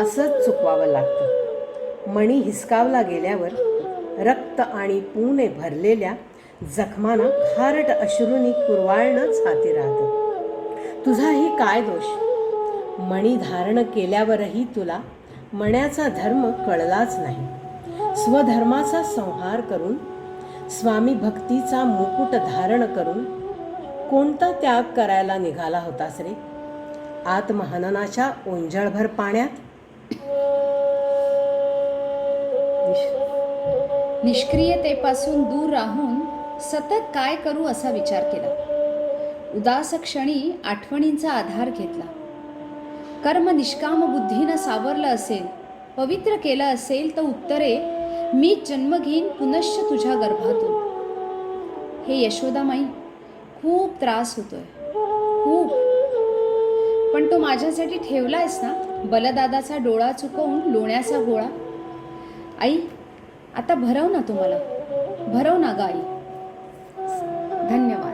असंच चुकवावं लागतं. मणी हिसकावला गेल्यावर रक्त आणि पुणे भरलेल्या जखमांना खारट अश्रूंनी कुरवाळणंच हाती राहतं. तुझाही काय दोष? मणी धारण केल्यावरही तुला मण्याचा धर्म कळलाच नाही. स्वधर्माचा संहार करून स्वामी भक्तीचा मुकुट धारण करून कोणता त्याग करायला निघाला होतास रे? आत्महननाच्या ओंजळभर पाण्यात. निष्क्रियतेपासून दूर राहून सतत काय करू असा विचार केला. उदास क्षणी आठवणींचा आधार घेतला. कर्म निष्काम बुद्धीनं सावरलं असेल, पवित्र केलं असेल तर उत्तरे मी जन्म घेईन पुनश्च तुझ्या गर्भातून. हे यशोदामाई, खूप त्रास होतोय, खूप. पण तो माझ्यासाठी ठेवलायस ना बलदादाचा डोळा चुकवून लोण्याचा गोळा. आई, आता भरव ना तुम्हाला. भरव ना गाई. धन्यवाद.